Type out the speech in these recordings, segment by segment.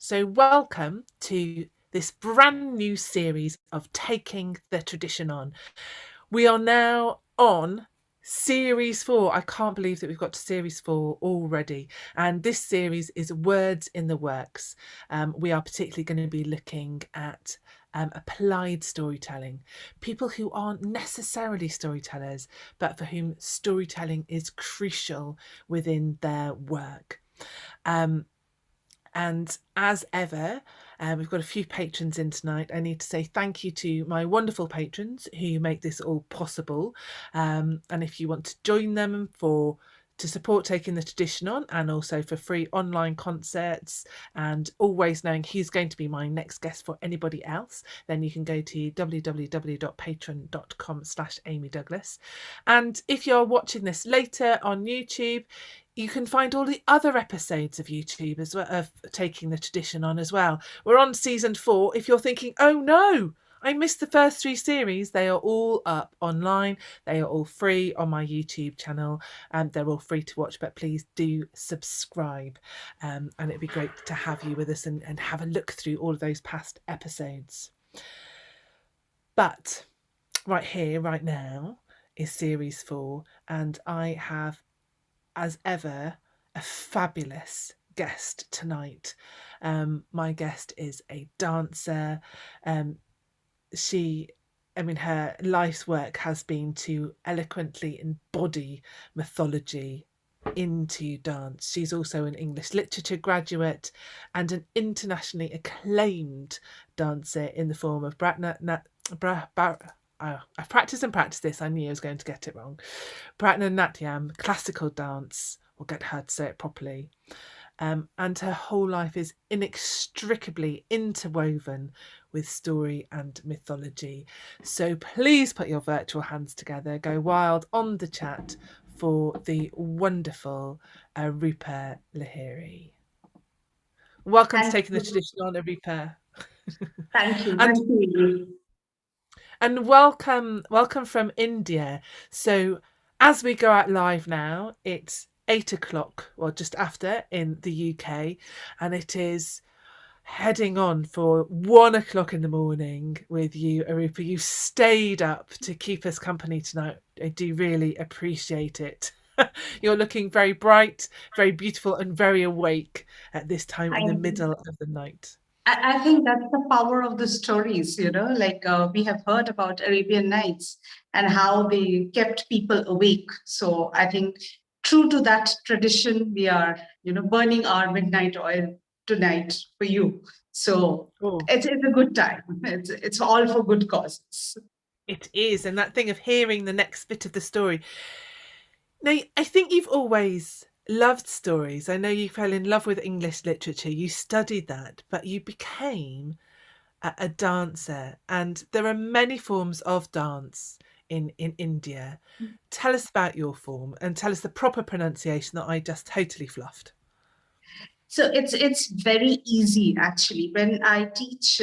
So, welcome to this brand new series of Taking the Tradition On. We are now on series 4. I can't believe that we've got to series 4 already. And this series is Words in the Works. We are particularly going to be looking at applied storytelling, people who aren't necessarily storytellers, but for whom storytelling is crucial within their work. And as ever, we've got a few patrons in tonight. I need to say thank you to my wonderful patrons who make this all possible. And if you want to join them to support Taking the Tradition On, and also for free online concerts and always knowing who's going to be my next guest for anybody else, then you can go to www.patreon.com/Amy Douglas. And if you're watching this later on YouTube, you can find all the other episodes of YouTube as well, of Taking the Tradition On as well. We're on season 4. If you're thinking, oh no, I missed the first 3 series, they are all up online. They are all free on my YouTube channel, and they're all free to watch, but please do subscribe. And it'd be great to have you with us and have a look through all of those past episodes. But right here, right now, is series 4, and I have, as ever, a fabulous guest tonight. My guest is a dancer. Her life's work has been to eloquently embody mythology into dance. She's also an English literature graduate and an internationally acclaimed dancer in the form of I've practiced and practiced this. I knew I was going to get it wrong. BharataNatyam Classical Dance. We'll get her to say it properly. And her whole life is inextricably interwoven with story and mythology. So please put your virtual hands together, go wild on the chat for the wonderful Arupa Lahiry. Welcome to Taking the Tradition On, Arupa. Thank you. Thank you. And welcome from India. So as we go out live now, it's 8 o'clock, or just after, in the UK, and it is heading on for 1 o'clock in the morning with you, Arupa. You stayed up to keep us company tonight. I do really appreciate it. You're looking very bright, very beautiful, and very awake at this time in the middle of the night. I think that's the power of the stories, we have heard about Arabian Nights and how they kept people awake. So I think true to that tradition, we are, burning our midnight oil tonight for you. So it's a good time. It's all for good causes. It is. And that thing of hearing the next bit of the story. Now, I think you've always loved stories. I know you fell in love with English literature. You studied that, but you became a dancer. And there are many forms of dance in India. Tell us about your form and tell us the proper pronunciation that I just totally fluffed. So it's very easy, actually. When I teach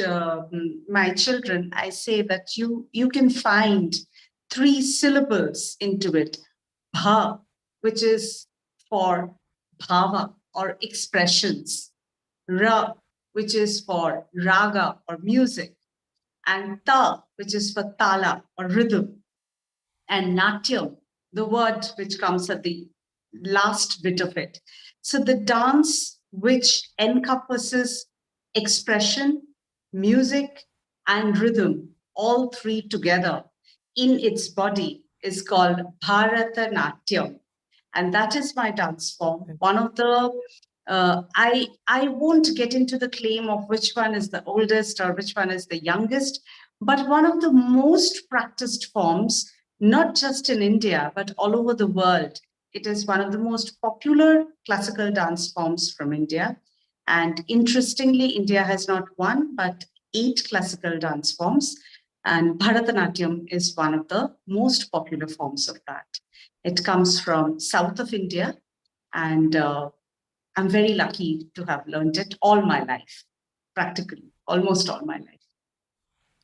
my children, I say that you can find 3 syllables into it. Bha, which is for bhava or expressions. Ra, which is for raga or music. And ta, which is for tala or rhythm. And natyam, the word which comes at the last bit of it. So the dance which encompasses expression, music, and rhythm, all 3 together in its body, is called BharataNatyam. And that is my dance form. One of the, I won't get into the claim of which one is the oldest or which one is the youngest, but one of the most practiced forms, not just in India, but all over the world. It is one of the most popular classical dance forms from India. And interestingly, India has not 1, but 8 classical dance forms. And BharataNatyam is one of the most popular forms of that. It comes from south of India, and I'm very lucky to have learned it all my life, practically, almost all my life.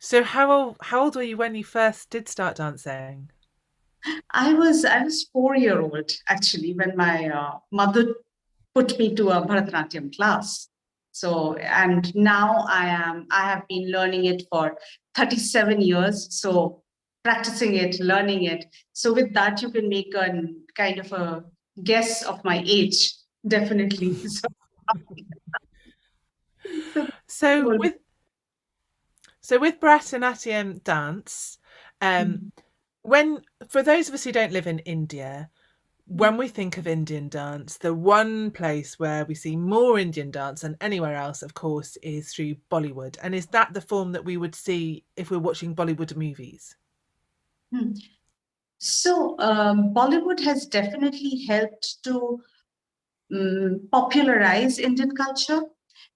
So how old were you when you first did start dancing? I was 4-year-old, actually, when my mother put me to a BharataNatyam class. So, and now I have been learning it for 37 years. So practicing it, learning it. So with that, you can make a kind of a guess of my age, definitely. So, So so with BharataNatyam dance, um, when for those of us who don't live in India, when we think of Indian dance, the one place where we see more Indian dance than anywhere else, of course, is through Bollywood. And is that the form that we would see if we're watching Bollywood movies? hmm. So, Bollywood has definitely helped to popularize Indian culture.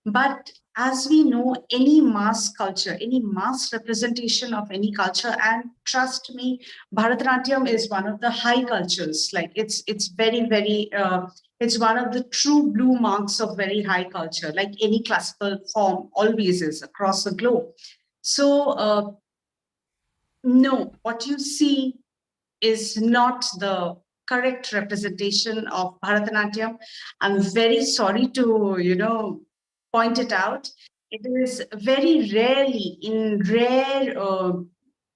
But as we know, any mass culture, any mass representation of any culture, and trust me, Bharatanatyam is one of the high cultures. Like it's very, very, it's one of the true blue marks of very high culture, like any classical form always is across the globe. So, no, what you see is not the correct representation of Bharatanatyam. I'm very sorry to, point it out. It is very rarely, in rare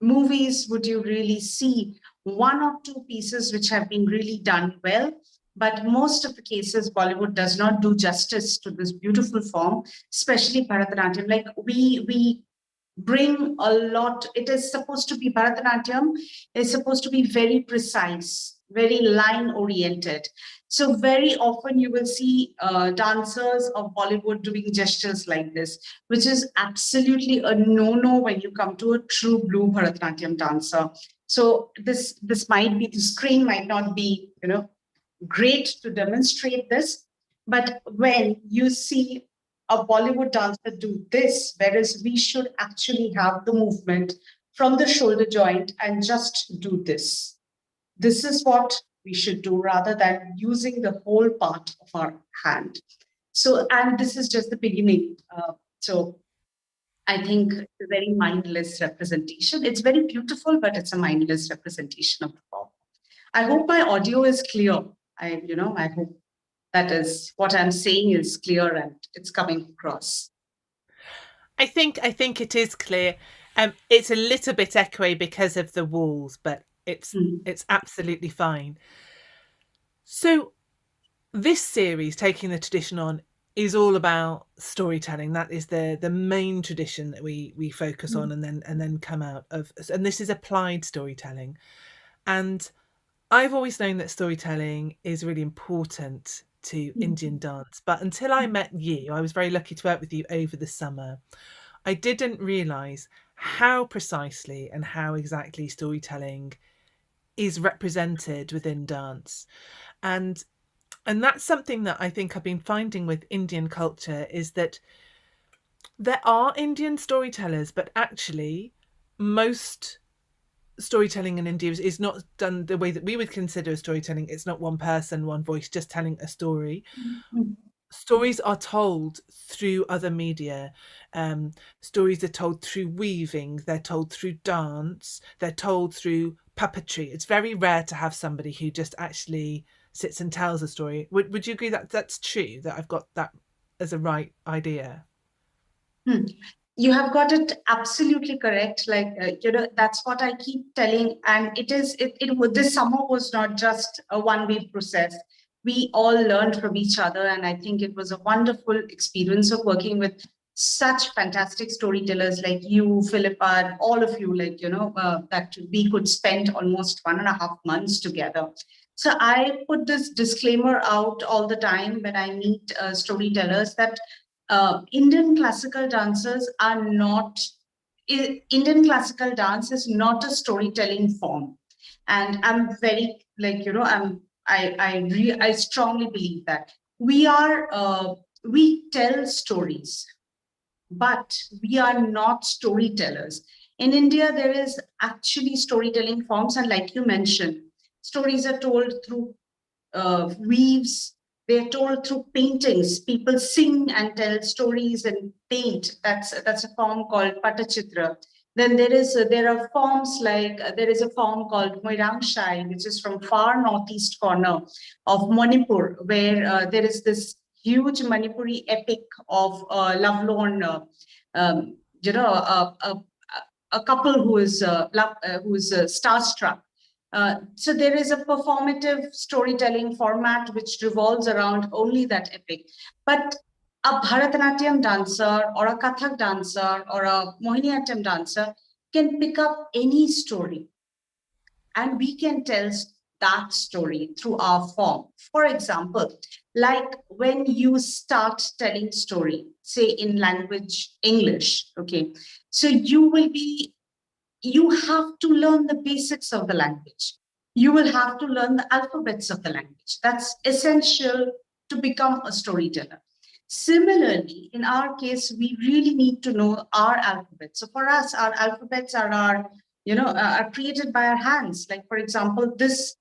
movies, would you really see one or two pieces which have been really done well. But most of the cases, Bollywood does not do justice to this beautiful form, especially Bharatanatyam. Like we bring a lot. It is supposed to be Bharatanatyam is supposed to be very precise, very line oriented. So very often you will see dancers of Bollywood doing gestures like this, which is absolutely a no-no when you come to a true blue Bharatanatyam dancer. So this might be, the screen might not be, great to demonstrate this, but when you see a Bollywood dancer do this, whereas we should actually have the movement from the shoulder joint and just do this. This is what we should do rather than using the whole part of our hand. So, and this is just the beginning. So, I think it's a very mindless representation. It's very beautiful, but it's a mindless representation of the form. I hope my audio is clear. I hope that is what I'm saying is clear and it's coming across. I think it is clear. It's a little bit echoey because of the walls, but Mm. it's absolutely fine. So this series, Taking the Tradition On, is all about storytelling. That is the main tradition that we focus on, and then come out of. And this is applied storytelling. And I've always known that storytelling is really important to Indian dance, but until I met you, I was very lucky to work with you over the summer. I didn't realise how precisely and how exactly storytelling is represented within dance. And and that's something that I think I've been finding with Indian culture, is that there are Indian storytellers, but actually most storytelling in India is not done the way that we would consider a storytelling. It's not one person, one voice, just telling a story. Stories are told through other media. Stories are told through weaving, they're told through dance, they're told through puppetry. It's very rare to have somebody who just actually sits and tells a story. Would you agree that that's true, that I've got that as a right idea? Hmm. You have got it absolutely correct. Like, that's what I keep telling. And this summer was not just a one-way process. We all learned from each other. And I think it was a wonderful experience of working with such fantastic storytellers like you, Philippa, and all of you, that we could spend almost 1.5 months together. So I put this disclaimer out all the time when I meet storytellers that Indian classical dancers are not, Indian classical dance is not a storytelling form. And I'm very, I strongly believe that we tell stories, but we are not storytellers. In India, there is actually storytelling forms. And like you mentioned, stories are told through weaves. They're told through paintings. People sing and tell stories and paint. That's a form called Patachitra. Then there are forms like there is a form called Moirangshai, which is from far northeast corner of Manipur, where there is this huge Manipuri epic of a lovelorn, a couple who is starstruck. So there is a performative storytelling format which revolves around only that epic. But a BharataNatyam dancer or a Kathak dancer or a Mohiniyattam dancer can pick up any story, and we can tell that story through our form. For example, like when you start telling story, say in language English, okay, so you have to learn the basics of the language. You will have to learn the alphabets of the language. That's essential to become a storyteller. Similarly, in our case, we really need to know our alphabets. So for us, our alphabets are created by our hands. Like, for example, this,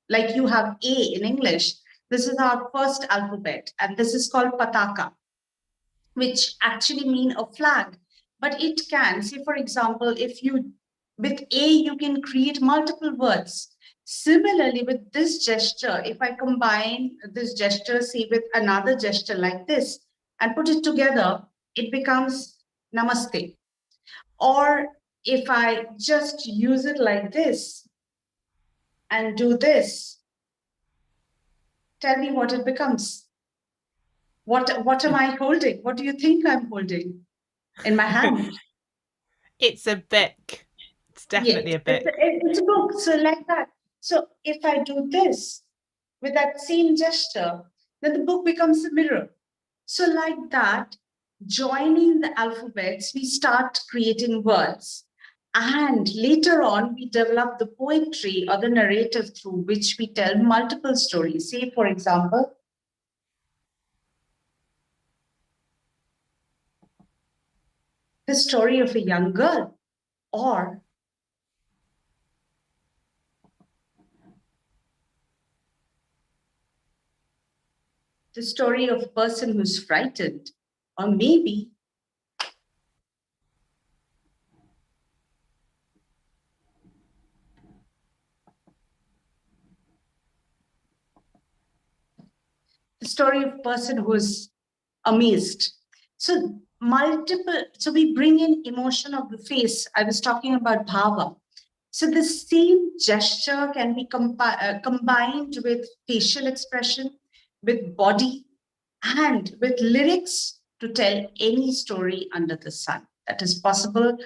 like you have A in English, this is our first alphabet, and this is called Pataka, which actually mean a flag. But it can, say, for example, with A, you can create multiple words. Similarly, with this gesture, if I combine this gesture, say, with another gesture like this, and put it together, it becomes Namaste. Or if I just use it like this and do this, tell me what it becomes. What am I holding? What do you think I'm holding in my hand? It's a book. It's definitely Yes, a book. it's a book. So like that. So if I do this with that same gesture, then the book becomes a mirror. So like that, joining the alphabets, we start creating words. And later on, we develop the poetry or the narrative through which we tell multiple stories. Say, for example, the story of a young girl, or the story of a person who's frightened, or maybe the story of a person who's amazed. So we bring in emotion of the face. I was talking about bhava. So the same gesture can be combined with facial expression, with body, and with lyrics to tell any story under the sun. That is possible,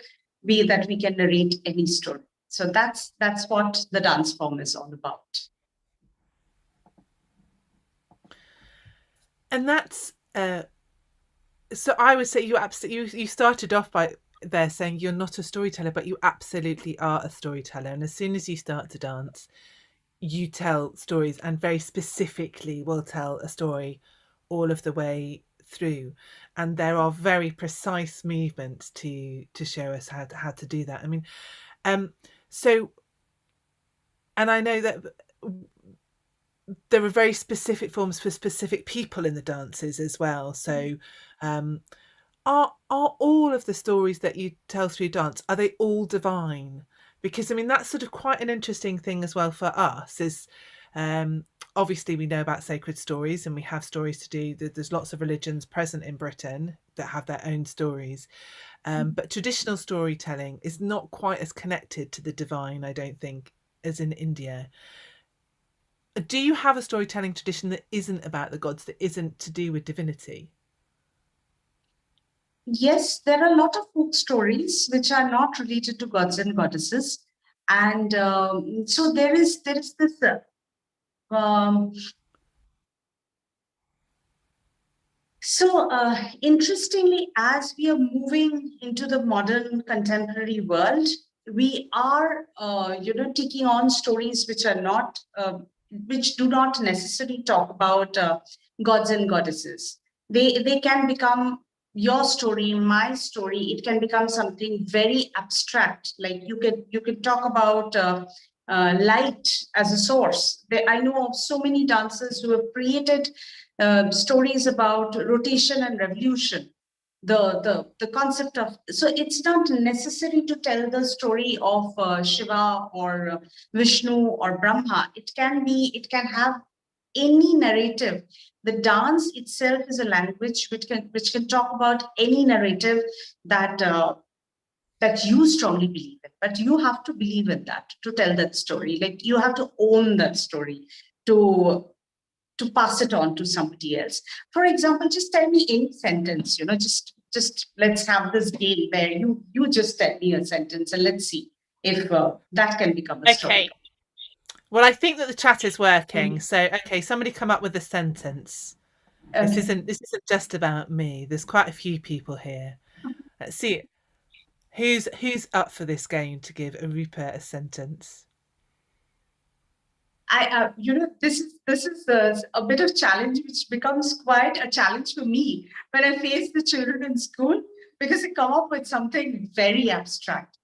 be that we can narrate any story. So that's what the dance form is all about. And that's so I would say you started off by there saying you're not a storyteller, but you absolutely are a storyteller. And as soon as you start to dance, you tell stories, and very specifically will tell a story all of the way through. And there are very precise movements to show us how to do that. I mean, so, and I know that there are very specific forms for specific people in the dances as well. So, are all of the stories that you tell through dance, are they all divine? Because I mean, that's sort of quite an interesting thing as well for us. Is obviously we know about sacred stories, and we have stories to do. There's lots of religions present in Britain that have their own stories, but traditional storytelling is not quite as connected to the divine, I don't think, as in India. Do you have a storytelling tradition that isn't about the gods, that isn't to do with divinity? Yes, there are a lot of folk stories which are not related to gods and goddesses, and so there is this. Um, Interestingly, as we are moving into the modern contemporary world, we are taking on stories which are not which do not necessarily talk about gods and goddesses. They can become your story, my story. It can become something very abstract. Like you could talk about light as a source. I know of so many dancers who have created stories about rotation and revolution. The concept of, so it's not necessary to tell the story of Shiva or Vishnu or Brahma. It can have any narrative. The dance itself is a language which can talk about any narrative that that you strongly believe in, but you have to believe in that to tell that story. Like you have to own that story to pass it on to somebody else. For example, just tell me any sentence, just let's have this game where you just tell me a sentence and let's see if that can become a story. Okay. Well, I think that the chat is working. So, okay, somebody come up with a sentence. Okay. This isn't just about me. There's quite a few people here. Let's see. Who's up for this game to give Arupa a sentence? This is a bit of challenge, which becomes quite a challenge for me when I face the children in school, because they come up with something very abstract.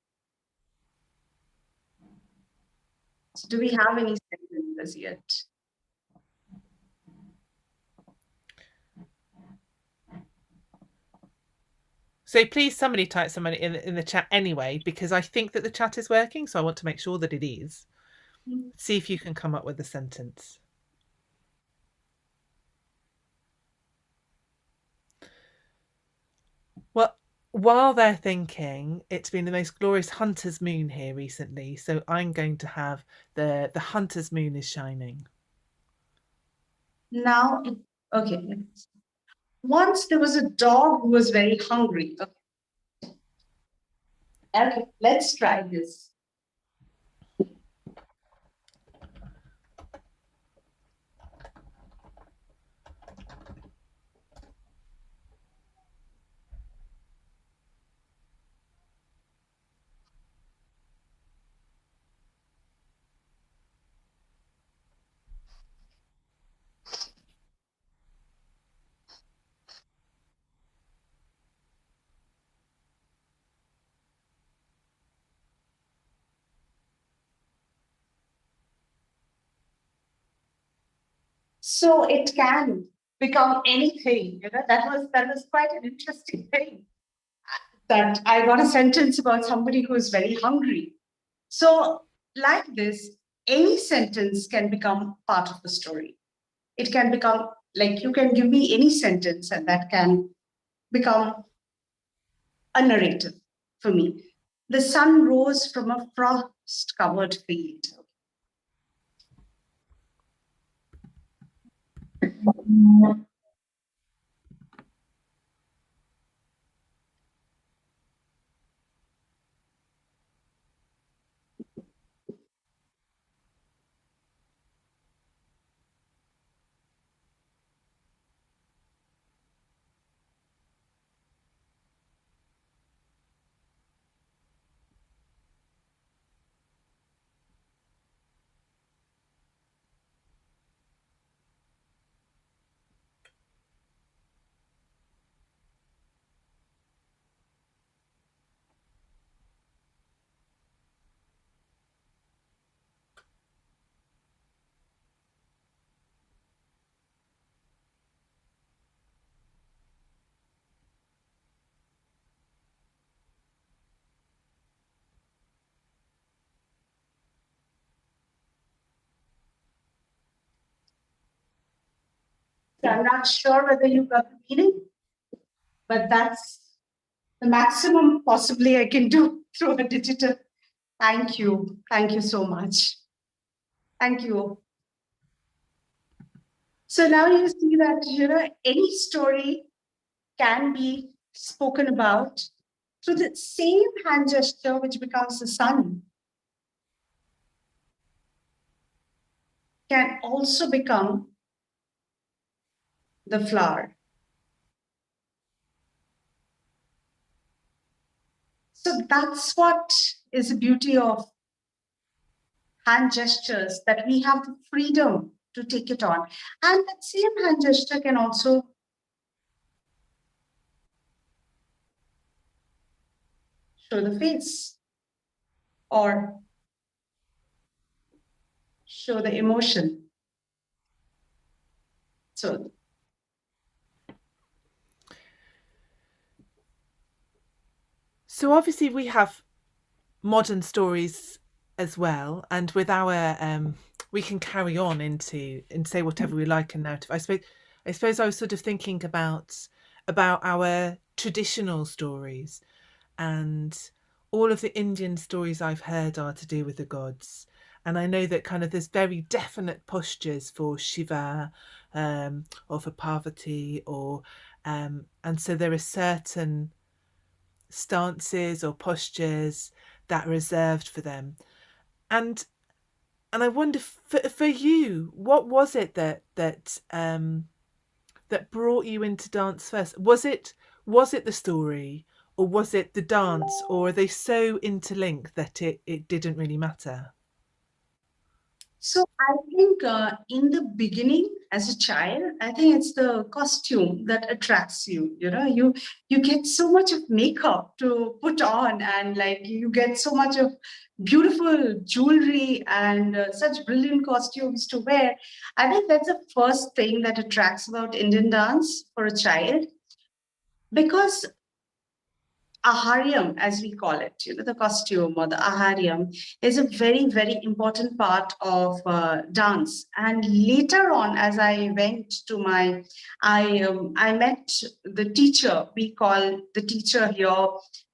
So do we have any sentences yet? So please, somebody type somebody in the chat anyway, because I think that the chat is working. So I want to make sure that it is. See if you can come up with a sentence. Well, while they're thinking, it's been the most glorious hunter's moon here recently. So I'm going to have the hunter's moon is shining. Now, okay. Once there was a dog who was very hungry. Okay, let's try this. So it can become anything. That was quite an interesting thing. That I got a sentence about somebody who is very hungry. So, like this, any sentence can become part of the story. It can become like you can give me any sentence, and that can become a narrative for me. The sun rose from a frost covered field. So I'm not sure whether you got the meaning, but that's the maximum possibly I can do through a digital. Thank you. Thank you so much. Thank you. So now you see that any story can be spoken about through the same hand gesture, which becomes the sun, can also become the flower. So that's what is the beauty of hand gestures, that we have the freedom to take it on. And that same hand gesture can also show the face or show the emotion. So obviously we have modern stories as well, and with our we can carry on into and say whatever we like in narrative. I suppose I was sort of thinking about our traditional stories, and all of the Indian stories I've heard are to do with the gods. And I know that kind of there's very definite postures for Shiva, or for Parvati, and so there are certain stances or postures that are reserved for them. And I wonder, for you, what was it that brought you into dance first? Was it the story, or was it the dance, or are they so interlinked that it didn't really matter? So I think in the beginning, as a child, I think it's the costume that attracts you. You know, you get so much of makeup to put on, and like you get so much of beautiful jewelry and such brilliant costumes to wear. I think that's the first thing that attracts about Indian dance for a child, because ahariam, as we call it, the costume or the ahariam, is a very, very important part of dance. And later on, as I went to I met the teacher. We call the teacher here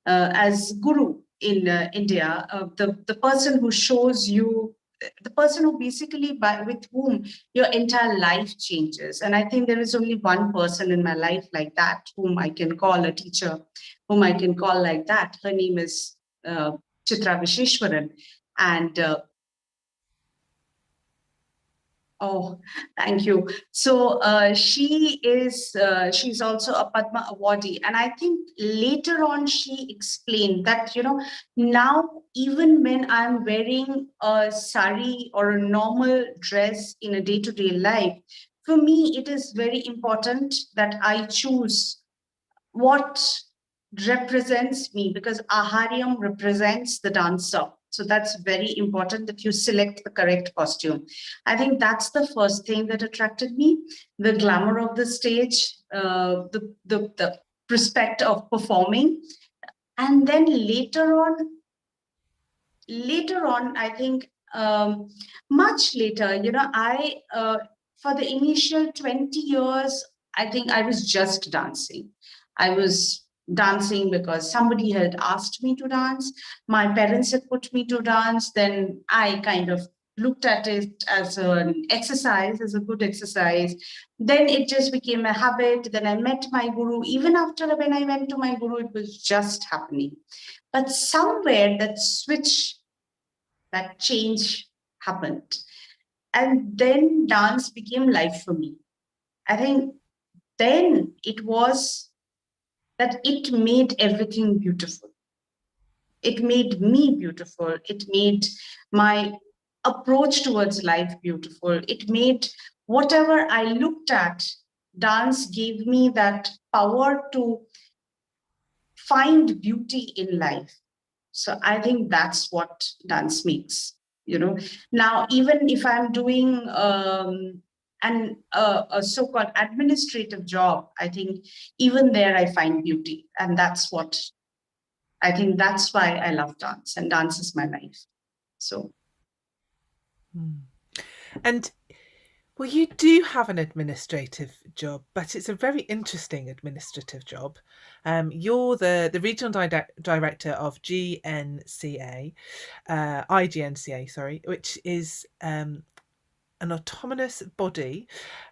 as guru in India, the person who shows you, the person who basically with whom your entire life changes. And I think there is only one person in my life like that, whom I can call a teacher, whom I can call like that. Her name is Chitra Visheshwaran. And oh, thank you. So she's also a Padma awardee. And I think later on she explained that, now even when I'm wearing a sari or a normal dress in a day-to-day life, for me, it is very important that I choose what represents me, because ahariam represents the dancer. So that's very important that you select the correct costume. I think that's the first thing that attracted me: the glamour of the stage, the prospect of performing. And then later on, I think much later, I for the initial 20 years, I think I was just dancing. I was dancing because somebody had asked me to dance. My parents had put me to dance. Then I kind of looked at it as an exercise, as a good exercise. Then it just became a habit. Then I met my guru. Even after, when I went to my guru, it was just happening. But somewhere that switch, that change happened. And then dance became life for me. I think then it was that it made everything beautiful. It made me beautiful. It made my approach towards life beautiful. It made whatever I looked at, dance gave me that power to find beauty in life. So I think that's what dance makes. Now, even if I'm doing a so-called administrative job, I think even there I find beauty, and that's what I think. That's why I love dance, and dance is my life. So. And well, you do have an administrative job, but it's a very interesting administrative job. You're the regional director of GNCA, IGNCA, sorry, which is an autonomous body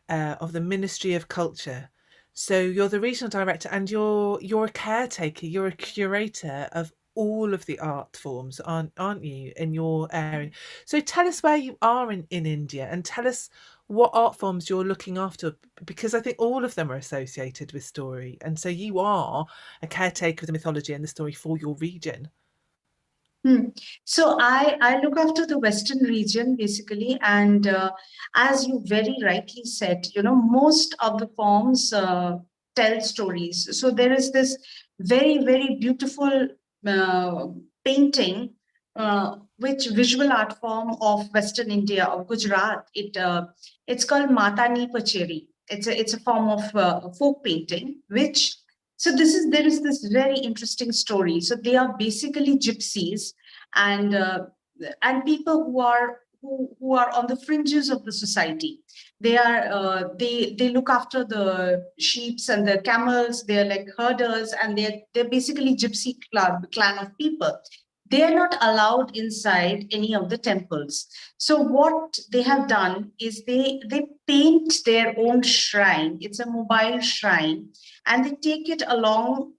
of the Ministry of Culture. So you're the regional director, and you're a caretaker, you're a curator of all of the art forms, aren't you, in your area? So tell us where you are in India, and tell us what art forms you're looking after, because I think all of them are associated with story, and so you are a caretaker of the mythology and the story for your region. So I look after the Western region basically, and as you very rightly said, most of the forms tell stories. So there is this very, very beautiful painting, which visual art form of Western India, of Gujarat. It's called Matani Pacheri. It's a form of folk painting, which, so there is this very interesting story. So they are basically gypsies, and people who who are on the fringes of the society. They are they look after the sheeps and the camels. They're like herders, and they're basically gypsy clan of people. They are not allowed inside any of the temples. So what they have done is they paint their own shrine. It's a mobile shrine, and they take it along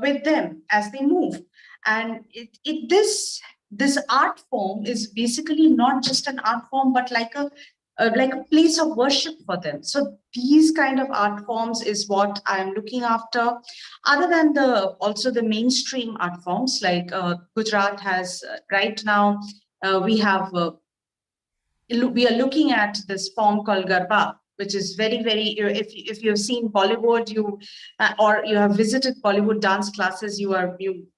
with them as they move. And this art form is basically not just an art form, but like a place of worship for them. So these kind of art forms is what I'm looking after. Other than the mainstream art forms, like Gujarat has right now, we have we are looking at this form called Garba, which is very, very, if you've seen Bollywood, or you have visited Bollywood dance classes,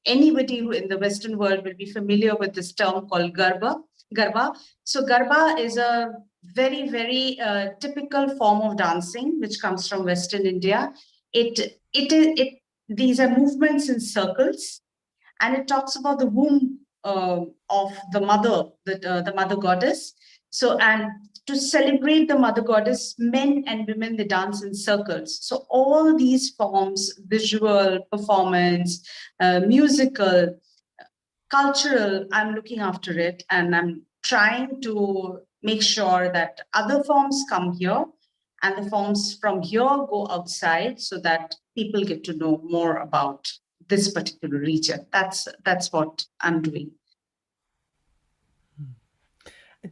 anybody who in the Western world will be familiar with this term called Garba. So Garba is a very, very typical form of dancing, which comes from Western India. These are movements in circles, and it talks about the womb of the mother, the mother goddess. So, and to celebrate the mother goddess, men and women, they dance in circles. So all these forms, visual, performance, musical, cultural, I'm looking after it, and I'm trying to make sure that other forms come here and the forms from here go outside, so that people get to know more about this particular region. That's what I'm doing.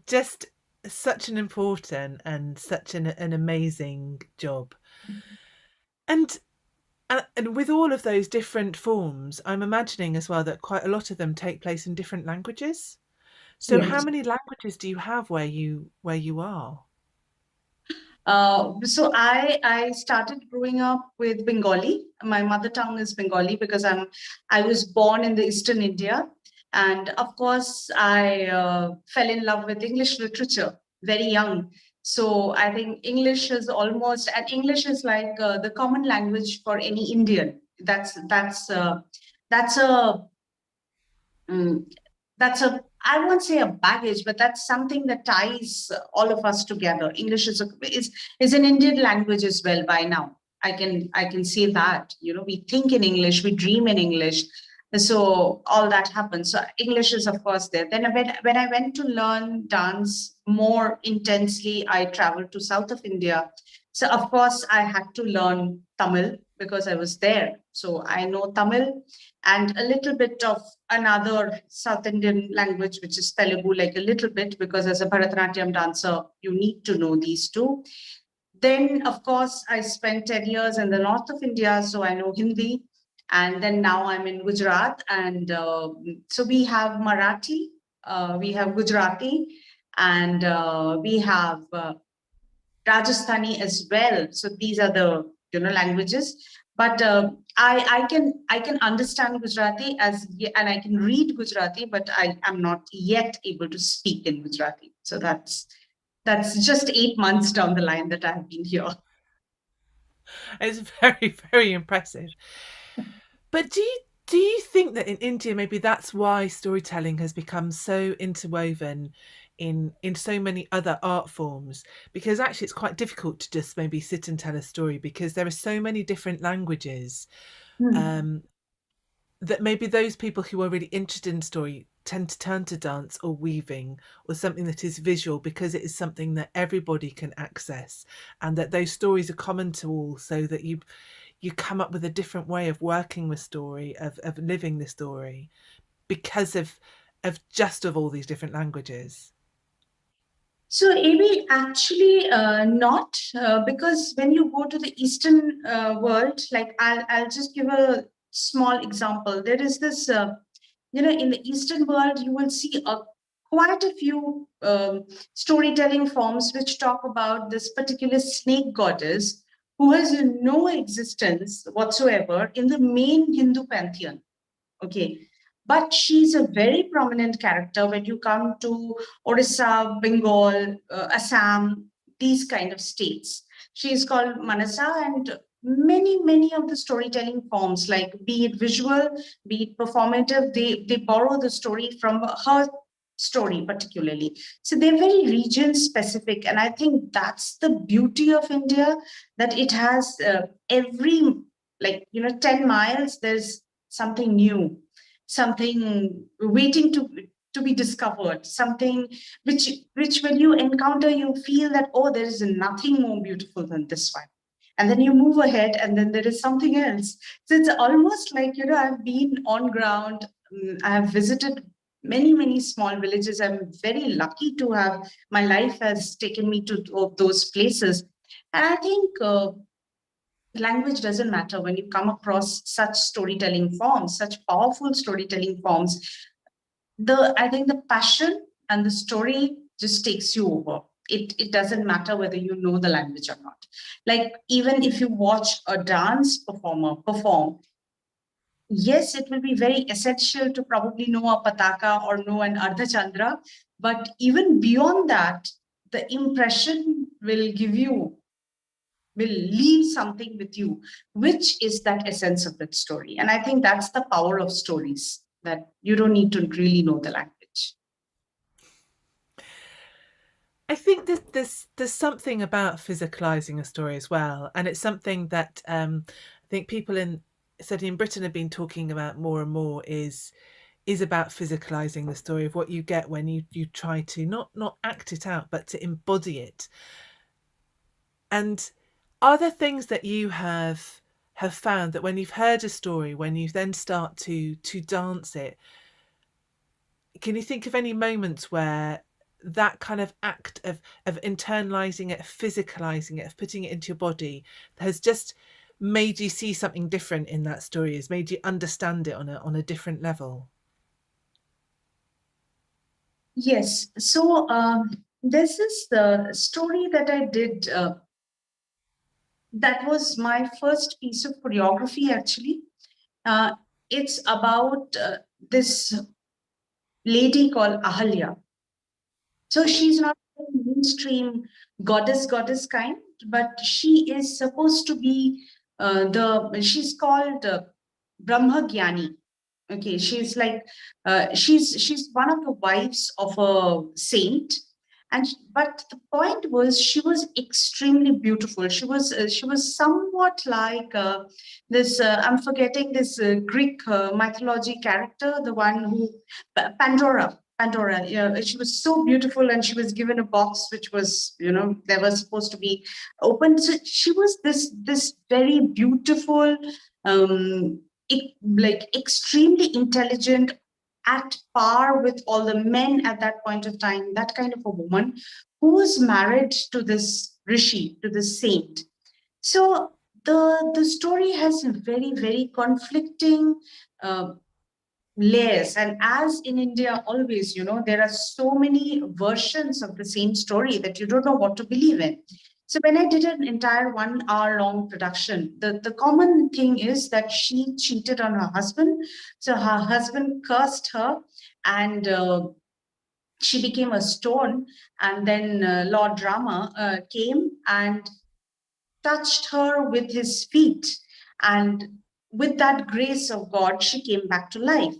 Just such an important and such an amazing job. And and with all of those different forms, I'm imagining as well that quite a lot of them take place in different languages. So how Yes. many languages do you have where you are? So I started growing up with Bengali. My mother tongue is Bengali because I was born in the Eastern India, and of course I fell in love with English literature very young. So I think English is and English is like the common language for any Indian. That's a mm, that's a I won't say a baggage, but that's something that ties all of us together. English is an Indian language as well by now. I can say that, we think in English, we dream in English, so all that happens. So English is of course there. Then when I went to learn dance more intensely, I traveled to south of India. So of course I had to learn Tamil because I was there. So I know Tamil and a little bit of another South Indian language, which is Telugu, like a little bit, because as a BharataNatyam dancer, you need to know these two. Then, of course, I spent 10 years in the north of India, so I know Hindi. And then now I'm in Gujarat. And so we have Marathi, we have Gujarati, and we have Rajasthani as well. So these are the languages. But I can understand Gujarati and I can read Gujarati, but I am not yet able to speak in Gujarati. So that's just 8 months down the line that I've been here. It's very, very impressive. But do you think that in India maybe that's why storytelling has become so interwoven in so many other art forms? Because actually it's quite difficult to just maybe sit and tell a story because there are so many different languages, Hmm. um, that maybe those people who are really interested in story tend to turn to dance or weaving or something that is visual because it is something that everybody can access, and that those stories are common to all, so that you come up with a different way of working the story, of living the story, because of all these different languages. So, Amy, actually, not because when you go to the Eastern world, like I'll just give a small example. There is this, in the Eastern world, you will see quite a few storytelling forms which talk about this particular snake goddess who has no existence whatsoever in the main Hindu pantheon. Okay. But she's a very prominent character when you come to Orissa, Bengal, Assam, these kind of states. She is called Manasa, and many of the storytelling forms, like be it visual, be it performative, they borrow the story from her story particularly. So they're very region specific. And I think that's the beauty of India, that it has every, 10 miles, there's something new, something waiting to be discovered, something which when you encounter, you feel that, oh, there is nothing more beautiful than this one. And then you move ahead and then there is something else. So it's almost like, I've been on ground. I have visited many, many small villages. I'm very lucky to have, my life has taken me to those places. And I think language doesn't matter when you come across such storytelling forms, such powerful storytelling forms. I think the passion and the story just takes you over. It doesn't matter whether you know the language or not. Like, even if you watch a dance performer perform, yes, it will be very essential to probably know a pataka or know an ardha chandra, but even beyond that, the impression will leave something with you, which is that essence of that story. And I think that's the power of stories, that you don't need to really know the language. I think there's something about physicalizing a story as well, and it's something that I think people certainly in Britain have been talking about more and more, is about physicalizing the story, of what you get when you try to not act it out, but to embody it. And are there things that you have found that when you've heard a story, when you then start to dance it, can you think of any moments where that kind of act of internalizing it, physicalizing it, of putting it into your body, has just made you see something different in that story, has made you understand it on a different level? Yes. So this is the story that I did. That was my first piece of choreography, actually. Uh, it's about this lady called Ahalya. So she's not a mainstream goddess kind, but she is supposed to be she's called Brahmagyani. Okay, she's like she's one of the wives of a saint, and but the point was, she was extremely beautiful. She was somewhat like this. I'm forgetting this Greek mythology character, the one who Pandora. Pandora, yeah, she was so beautiful, and she was given a box which was, they were supposed to be open. So she was this very beautiful, um, like extremely intelligent, at par with all the men at that point of time, that kind of a woman who was married to this rishi, to this saint. So the story has very, very conflicting uh, layers. And as in India, always, there are so many versions of the same story that you don't know what to believe in. So when I did an entire 1 hour long production, the common thing is that she cheated on her husband. So her husband cursed her, and she became a stone. And then Lord Rama came and touched her with his feet. And with that grace of God, she came back to life.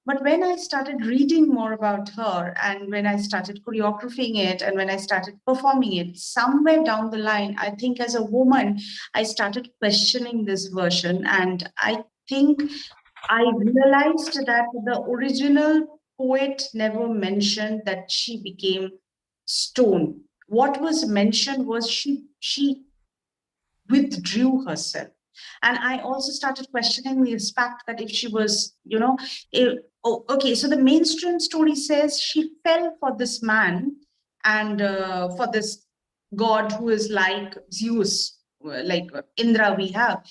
But when I started reading more about her, and when I started choreographing it, and when I started performing it, somewhere down the line, I think as a woman, I started questioning this version. And I think I realized that the original poet never mentioned that she became stone. What was mentioned was she withdrew herself. And I also started questioning the fact that if she was, okay, so the mainstream story says she fell for this man, and for this god who is like Zeus, like Indra we have.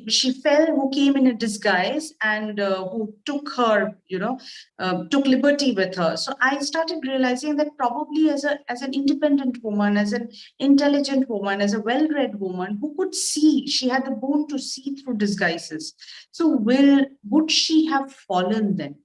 She fell, who came in a disguise, and who took her, took liberty with her. So I started realizing that probably as an independent woman, as an intelligent woman, as a well-read woman who could see, she had the boon to see through disguises. So would she have fallen then?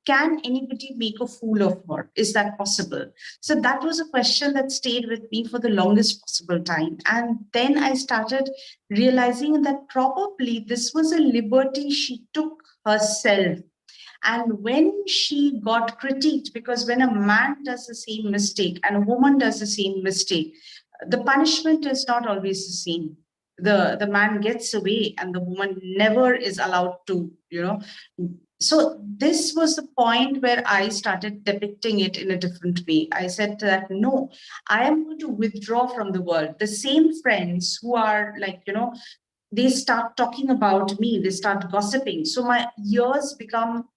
Can anybody make a fool of her? Is that possible? So that was a question that stayed with me for the longest possible time. And then I started realizing that probably this was a liberty she took herself. And when she got critiqued, because when a man does the same mistake and a woman does the same mistake, the punishment is not always the same. The man gets away and the woman never is allowed to, so this was the point where I started depicting it in a different way. I said that no, I am going to withdraw from the world. The same friends who are like, they start talking about me, they start gossiping. So my ears become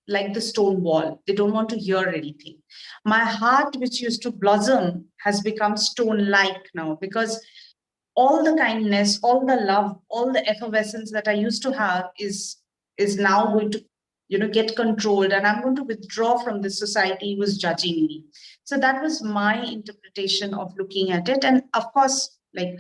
like the stone wall. They don't want to hear anything. My heart, which used to blossom, has become stone like now, because all the kindness, all the love, all the effervescence that I used to have is now going to, get controlled, and I'm going to withdraw from the society who's judging me. So that was my interpretation of looking at it. And of course, like,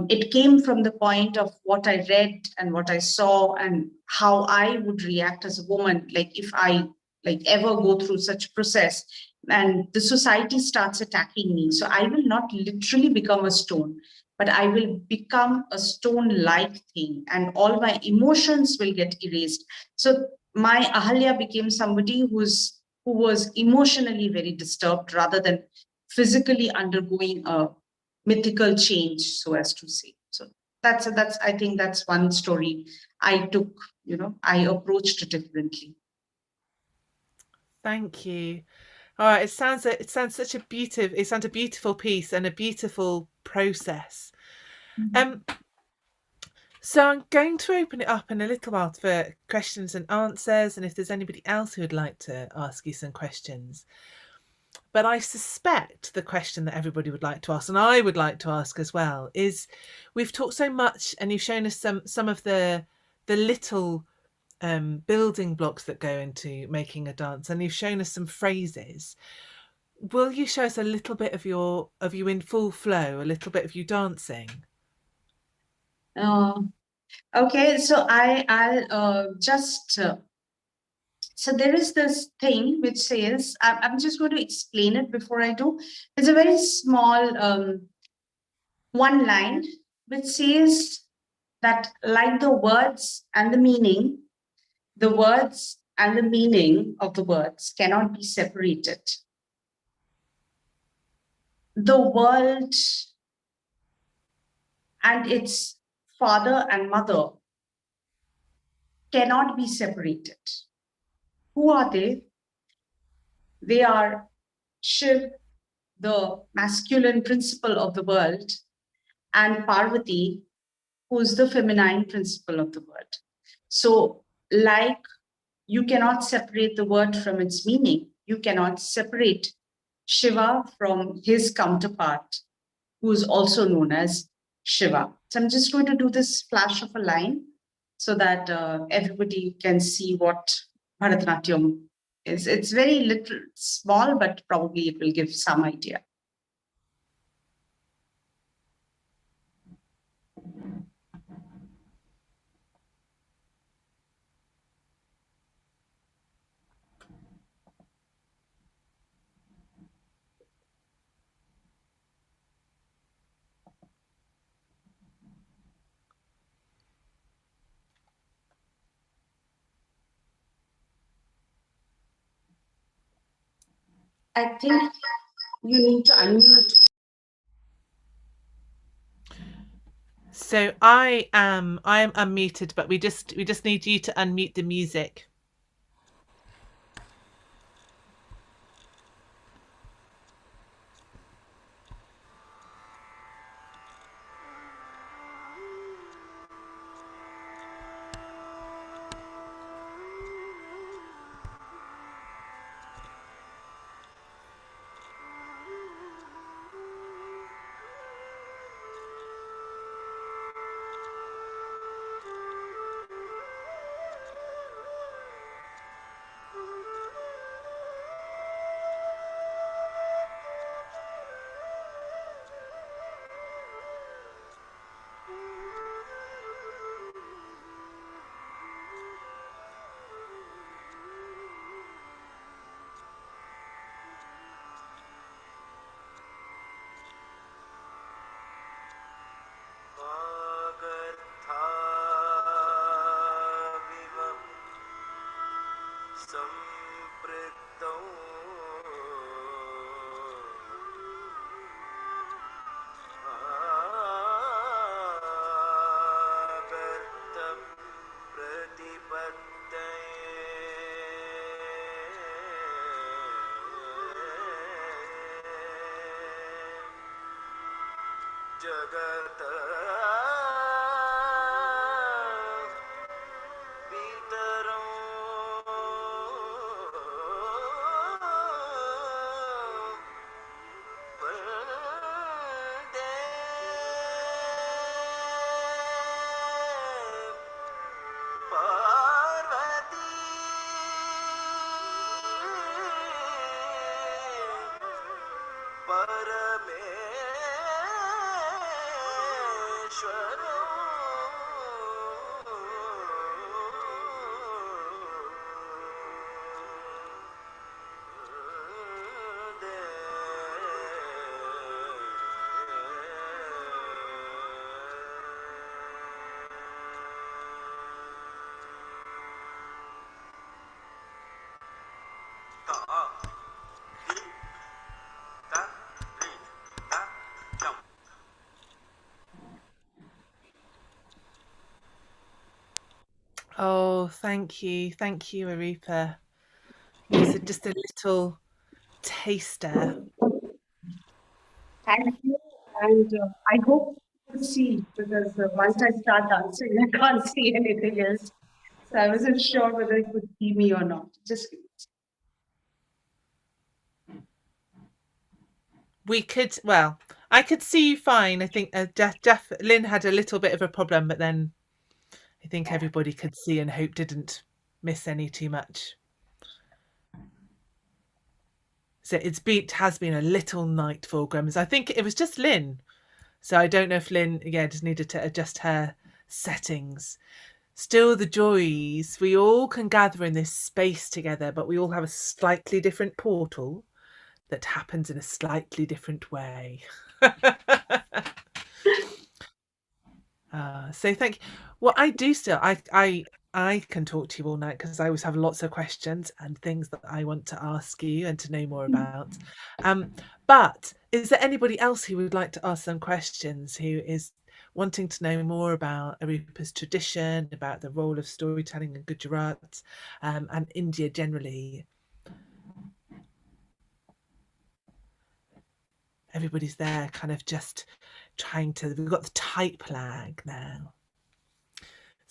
it came from the point of what I read and what I saw and how I would react as a woman, like if I like ever go through such process and the society starts attacking me. So I will not literally become a stone, but I will become a stone like thing and all my emotions will get erased. So my Ahalya became somebody who was emotionally very disturbed rather than physically undergoing a mythical change, so as to say. So that's I think that's one story I took, I approached it differently. Thank you. All right, it sounds a beautiful piece and a beautiful process. So I'm going to open it up in a little while for questions and answers, and if there's anybody else who would like to ask you some questions. But I suspect the question that everybody would like to ask, and I would like to ask as well, is we've talked so much, and you've shown us some of the little building blocks that go into making a dance, and you've shown us some phrases. Will you show us a little bit of you in full flow, a little bit of you dancing? Okay, so I'll just so there is this thing which says, I'm just going to explain it before I do. It's a very small one line which says that, like the words and the words and the meaning of the words cannot be separated. The world and its father and mother cannot be separated. Who are they? They are Shiv, the masculine principle of the world, and Parvati, who's the feminine principle of the world. So, like you cannot separate the word from its meaning, you cannot separate Shiva from his counterpart, who is also known as Shiva. So I'm just going to do this flash of a line so that everybody can see what Bharatanatyam is. It's very little small, but probably it will give some idea. I think you need to unmute. So I am unmuted, but we just need you to unmute the music. सम्पृक्तौ आगतं प्रतिपत्तये जगत पितरौ वन्दे पार्वती परमेश्वरौ वन्दे ता रि ता रि ता जम. Oh, thank you, Arupa. It's just a little taster. Thank you. And I hope to see, because once I start dancing, I can't see anything else. So I wasn't sure whether you could see me or not. Just We could, well, I could see you fine. I think Lynn had a little bit of a problem, but then I think everybody could see and hope didn't miss any too much. So it has been a little night for Gremlins. I think it was just Lynn. So I don't know if Lynn, just needed to adjust her settings. Still the joys. We all can gather in this space together, but we all have a slightly different portal that happens in a slightly different way. So thank you. Well, I do still. I can talk to you all night because I always have lots of questions and things that I want to ask you and to know more about. But is there anybody else who would like to ask some questions, who is wanting to know more about Arupa's tradition, about the role of storytelling in Gujarat, and India generally? Everybody's there kind of just trying to, we've got the type lag now.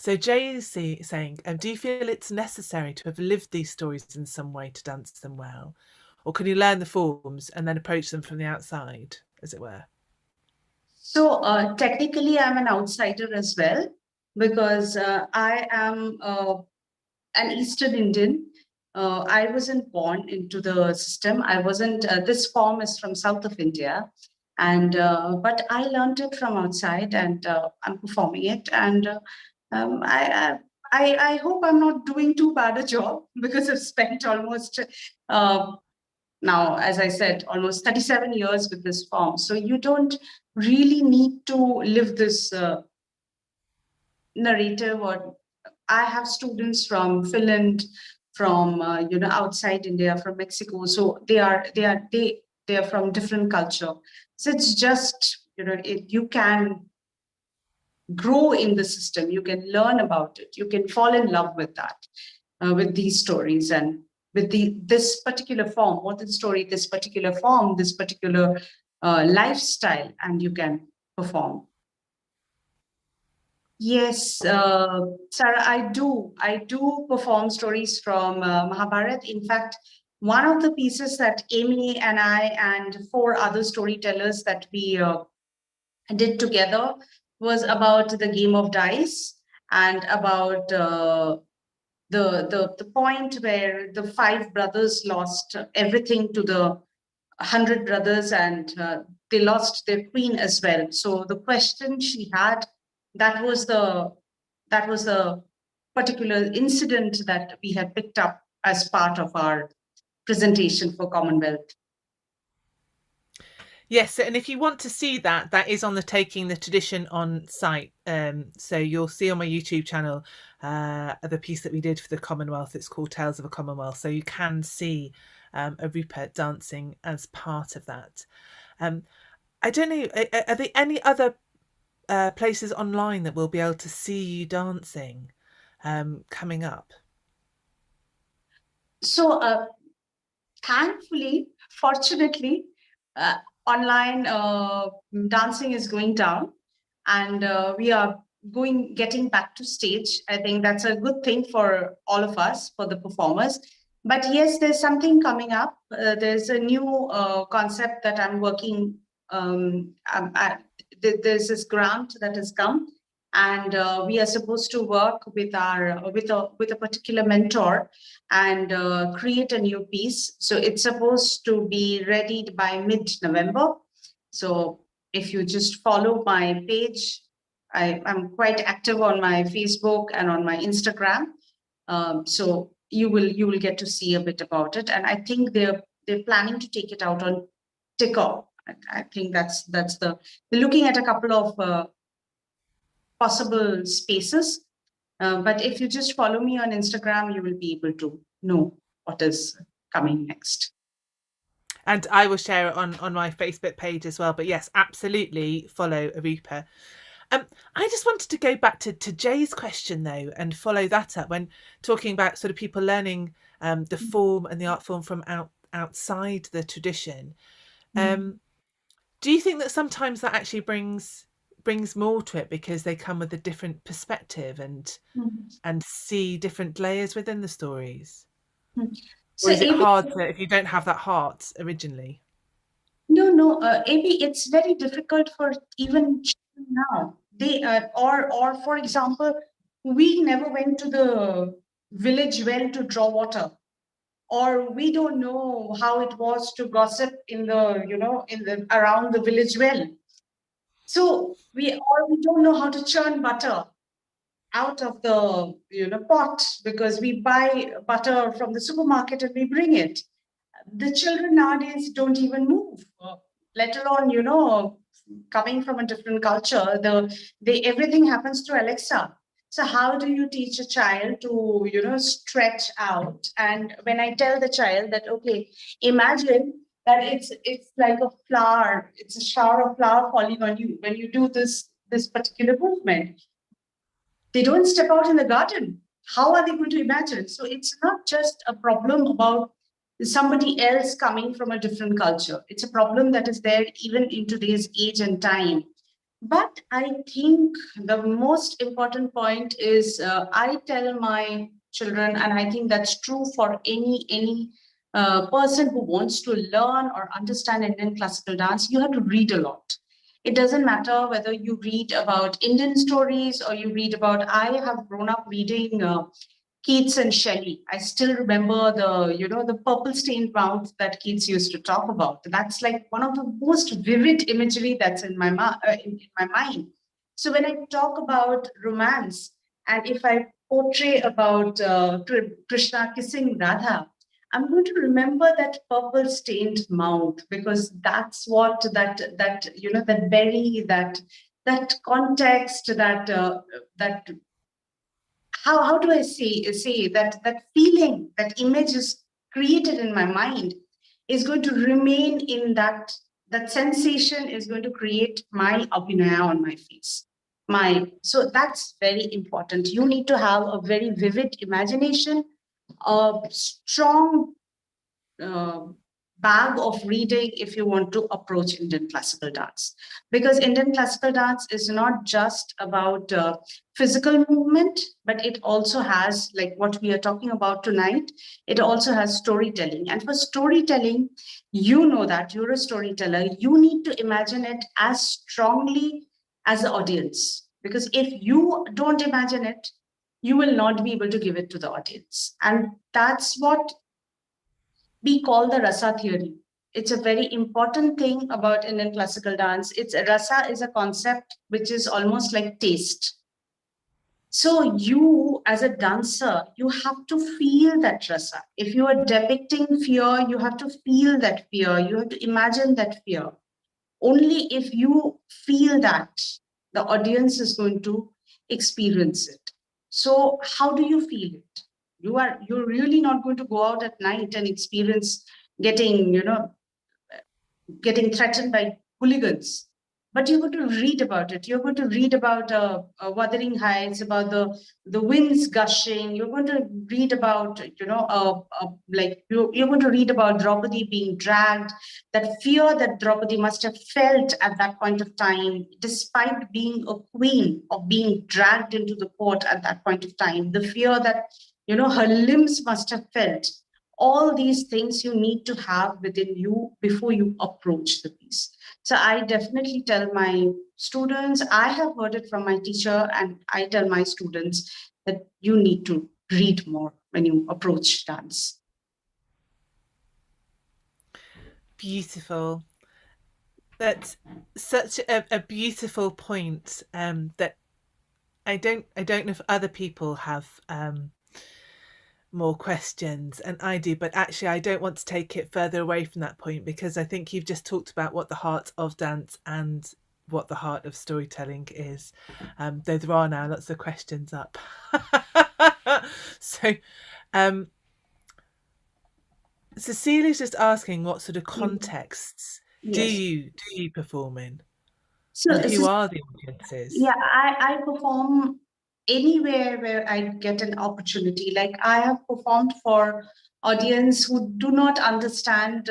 So Jay is saying, do you feel it's necessary to have lived these stories in some way to dance them well? Or can you learn the forms and then approach them from the outside, as it were? so technically, I'm an outsider as well, because I am an Eastern Indian. I wasn't born into the system. I wasn't. This form is from south of India, and but I learned it from outside, and I'm performing it. And I hope I'm not doing too bad a job, because I've spent almost now, as I said, almost 37 years with this form. So you don't really need to live this narrative. Or I have students from Finland, from outside India, from Mexico. So they are from different culture. So it's just you can grow in the system. You can learn about it. You can fall in love with that, with these stories, and with this particular form. What is story? This particular form, this particular lifestyle, and you can perform. Yes, Sarah, I do. I do perform stories from Mahabharata. In fact, one of the pieces that Amy and I and 4 other storytellers that we did together was about the game of dice, and about the point where the 5 brothers lost everything to the 100 brothers, and they lost their queen as well. So the question she had, that was the particular incident that we had picked up as part of our presentation for Commonwealth. Yes, and if you want to see that, that is on the Taking the Tradition On site. So you'll see on my YouTube channel the piece that we did for the Commonwealth. It's called Tales of a Commonwealth. So you can see Arupa dancing as part of that. I don't know, are there any other places online that we'll be able to see you dancing coming up? So thankfully, fortunately, online dancing is going down, and we are getting back to stage. I think that's a good thing for all of us, for the performers. But yes, there's something coming up. There's a new concept that I'm working. There's this grant that has come, and we are supposed to work with a particular mentor and create a new piece. So it's supposed to be ready by mid-November. So if you just follow my page, I'm quite active on my Facebook and on my Instagram. So you will get to see a bit about it. And I think they're planning to take it out on TikTok. I think that's they're looking at a couple of possible spaces. But if you just follow me on Instagram, you will be able to know what is coming next. And I will share it on my Facebook page as well. But yes, absolutely follow Arupa. I just wanted to go back to Jay's question though, and follow that up when talking about sort of people learning the form and the art form from outside the tradition. Do you think that sometimes that actually brings more to it because they come with a different perspective and see different layers within the stories? So or is it hard if you don't have that heart originally? No, AB, it's very difficult for even children now. They or for example, we never went to the village well to draw water, or we don't know how it was to gossip in the around the village well. So we don't know how to churn butter out of the pot, because we buy butter from the supermarket and we bring it. The children nowadays don't even move, let alone coming from a different culture. Everything happens to Alexa. So how do you teach a child to stretch out? And when I tell the child that, okay, imagine that it's like a flower, it's a shower of flour falling on you when you do this particular movement, they don't step out in the garden. How are they going to imagine? So it's not just a problem about somebody else coming from a different culture. It's a problem that is there even in today's age and time. But I think the most important point is I tell my children, and I think that's true for any person who wants to learn or understand Indian classical dance, you have to read a lot. It doesn't matter whether you read about Indian stories or you read about, I have grown up reading Keats and Shelley. I still remember the purple stained mouth that Keats used to talk about. That's like one of the most vivid imagery that's in my mind. So when I talk about romance, and if I portray about Krishna kissing Radha, I'm going to remember that purple stained mouth, because that's what that berry, that context, that how do I say that feeling, that image is created in my mind, is going to remain in that sensation is going to create my abhinaya on my face. So that's very important. You need to have a very vivid imagination, a strong bag of reading if you want to approach Indian classical dance. Because Indian classical dance is not just about physical movement, but it also has, like what we are talking about tonight, it also has storytelling. And for storytelling, you know that you're a storyteller, you need to imagine it as strongly as the audience. Because if you don't imagine it, you will not be able to give it to the audience. And that's what we call the Rasa Theory. It's a very important thing about Indian classical dance. Rasa is a concept which is almost like taste. So you, as a dancer, you have to feel that rasa. If you are depicting fear, you have to feel that fear. You have to imagine that fear. Only if you feel that, the audience is going to experience it. So how do you feel it? You're really not going to go out at night and experience getting, getting threatened by hooligans. But you're going to read about it. You're going to read about Wuthering Heights, about the winds gushing. You're going to read about, you're going to read about Draupadi being dragged, that fear that Draupadi must have felt at that point of time, despite being a queen, of being dragged into the court at that point of time, the fear that, her limbs must have felt. All these things you need to have within you before you approach the piece. So I definitely tell my students, I have heard it from my teacher, and I tell my students that you need to read more when you approach dance. Beautiful. That's such a beautiful point, that I don't know if other people have more questions, and I do, but actually I don't want to take it further away from that point, because I think you've just talked about what the heart of dance and what the heart of storytelling is, though there are now lots of questions up. So Cecilia's just asking, what sort of contexts do Yes. you perform in, So, and who are the audiences? yeah, I perform anywhere where I get an opportunity. Like, I have performed for audience who do not understand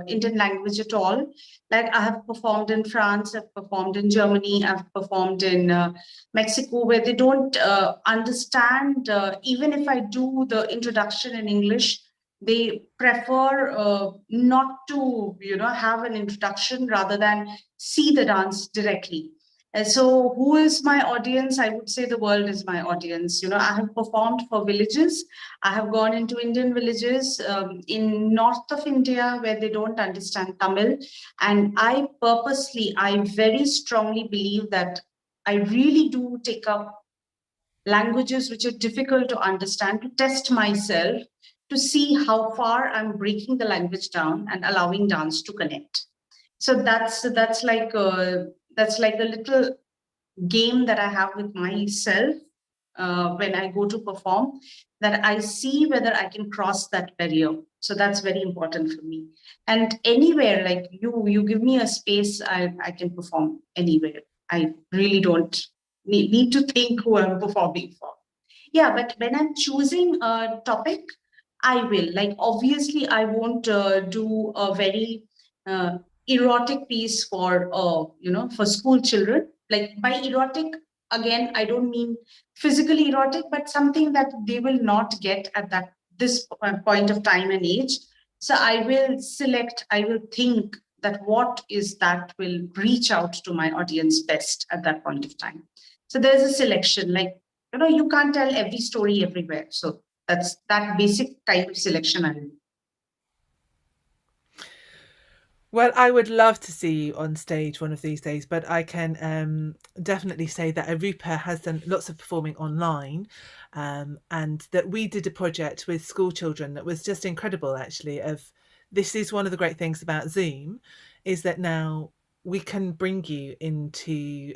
Indian language at all. Like, I have performed in France, I've performed in Germany, I've performed in Mexico, where they don't understand. Even if I do the introduction in English, they prefer not to, have an introduction rather than see the dance directly. And so, who is my audience? I would say the world is my audience. I have performed for villages. I have gone into Indian villages in north of India where they don't understand Tamil. And I very strongly believe that I really do take up languages which are difficult to understand, to test myself, to see how far I'm breaking the language down and allowing dance to connect. So that's like a little game that I have with myself when I go to perform, that I see whether I can cross that barrier. So that's very important for me. And anywhere, like you give me a space, I can perform anywhere. I really don't need to think who I'm performing for. Yeah, but when I'm choosing a topic, I will. Like, obviously, I won't do a very uh, erotic piece for, for school children. Like, by erotic, again, I don't mean physically erotic, but something that they will not get at this point of time and age. So I will think that what is that will reach out to my audience best at that point of time. So there's a selection, like, you can't tell every story everywhere. So that's that basic kind of selection I do. Well, I would love to see you on stage one of these days, but I can definitely say that Arupa has done lots of performing online, and that we did a project with school children that was just incredible, actually. This is one of the great things about Zoom, is that now we can bring you into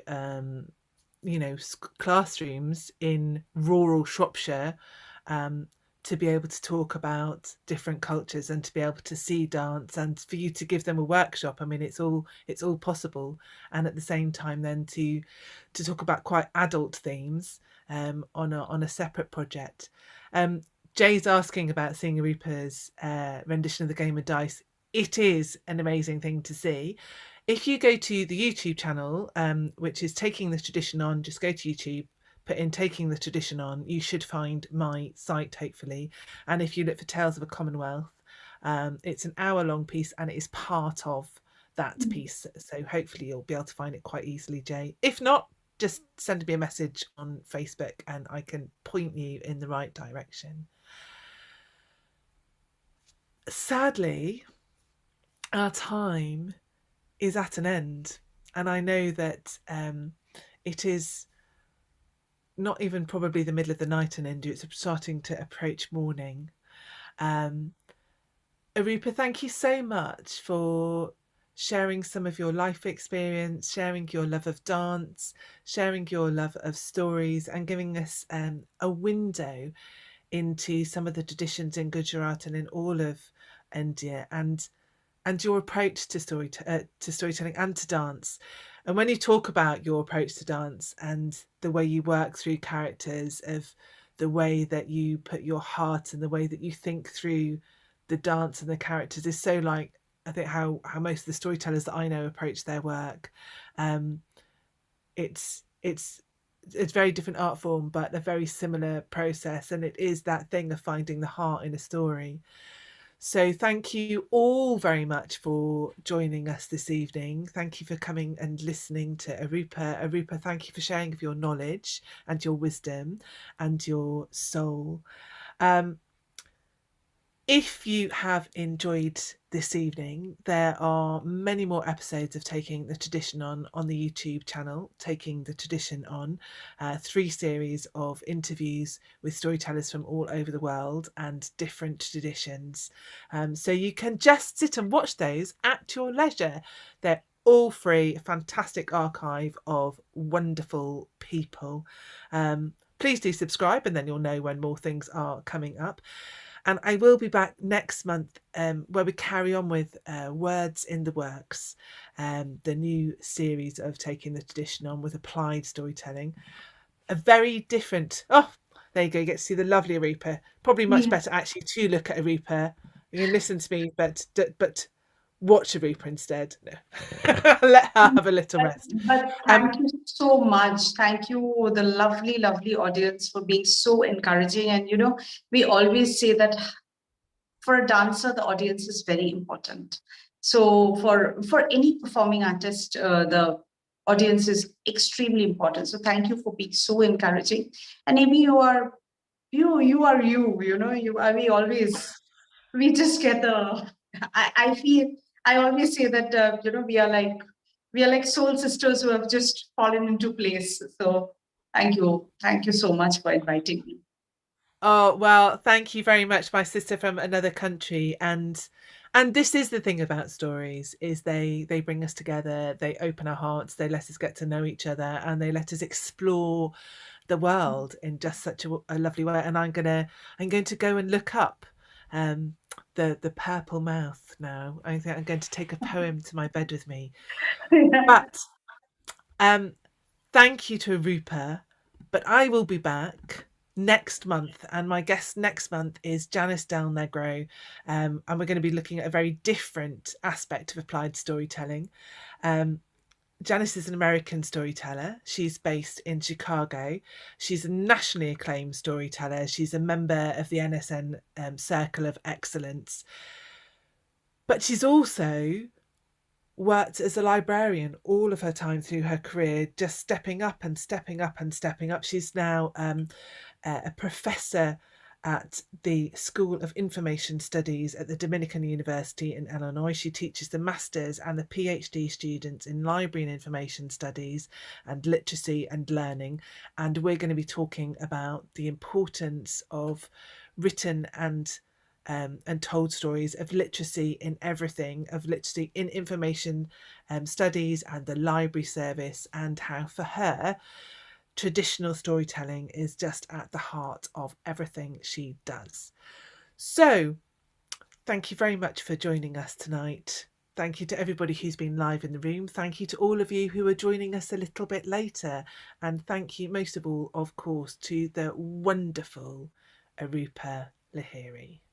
classrooms in rural Shropshire, to be able to talk about different cultures and to be able to see dance, and for you to give them a workshop. I mean, it's all possible, and at the same time then to talk about quite adult themes on a separate project. Jay's asking about seeing Arupa's rendition of the game of dice. It is an amazing thing to see. If you go to the YouTube channel, which is Taking the Tradition On, just go to YouTube, put in Taking the Tradition On, you should find my site, hopefully. And if you look for Tales of a Commonwealth, it's an hour-long piece, and it is part of that piece. So hopefully you'll be able to find it quite easily, Jay. If not, just send me a message on Facebook and I can point you in the right direction. Sadly, our time is at an end, and I know that it is not even probably the middle of the night in India. It's starting to approach morning. Arupa, thank you so much for sharing some of your life experience, sharing your love of dance, sharing your love of stories, and giving us a window into some of the traditions in Gujarat and in all of India, and your approach to storytelling and to dance. And when you talk about your approach to dance and the way you work through characters, of the way that you put your heart and the way that you think through the dance and the characters, is so like, I think, how most of the storytellers that I know approach their work. It's very different art form, but a very similar process, and it is that thing of finding the heart in a story. So thank you all very much for joining us this evening. Thank you for coming and listening to Arupa. Arupa, thank you for sharing of your knowledge and your wisdom and your soul. If you have enjoyed this evening, there are many more episodes of Taking the Tradition on the YouTube channel, Taking the Tradition On, 3 series of interviews with storytellers from all over the world and different traditions. So you can just sit and watch those at your leisure. They're all free, a fantastic archive of wonderful people. Please do subscribe, and then you'll know when more things are coming up. And I will be back next month, where we carry on with Words in the Works, the new series of Taking the Tradition On with applied storytelling. A very different... Oh, there you go. You get to see the lovely Arupa. Probably much better actually to look at Arupa. You can listen to me, but watch Arupa instead. No. Let her have a little rest. But thank you so much. Thank you, the lovely, lovely audience, for being so encouraging. And, we always say that for a dancer, the audience is very important. So for any performing artist, the audience is extremely important. So thank you for being so encouraging. And Amy, you are you. We just get the... I feel, I always say that we are like soul sisters who have just fallen into place. So thank you so much for inviting me. Oh, well, thank you very much, my sister from another country. And this is the thing about stories, is they bring us together, they open our hearts, they let us get to know each other, and they let us explore the world in just such a lovely way. And I'm going to go and look up the purple mouth now. I think I'm going to take a poem to my bed with me. But thank you to Arupa. But I will be back next month, and my guest next month is Janice Del Negro, and we're going to be looking at a very different aspect of applied storytelling. Janice is an American storyteller. She's based in Chicago. She's a nationally acclaimed storyteller. She's a member of the NSN Circle of Excellence, but she's also worked as a librarian all of her time through her career, just stepping up and stepping up and stepping up. She's now a professor at the School of Information Studies at the Dominican University in Illinois. She teaches the Masters and the PhD students in Library and Information Studies and Literacy and Learning. And we're going to be talking about the importance of written and told stories, of literacy in everything, of literacy in information studies and the library service, and how for her traditional storytelling is just at the heart of everything she does. So thank you very much for joining us tonight. Thank you to everybody who's been live in the room. Thank you to all of you who are joining us a little bit later. And thank you most of all, of course, to the wonderful Arupa Lahiry.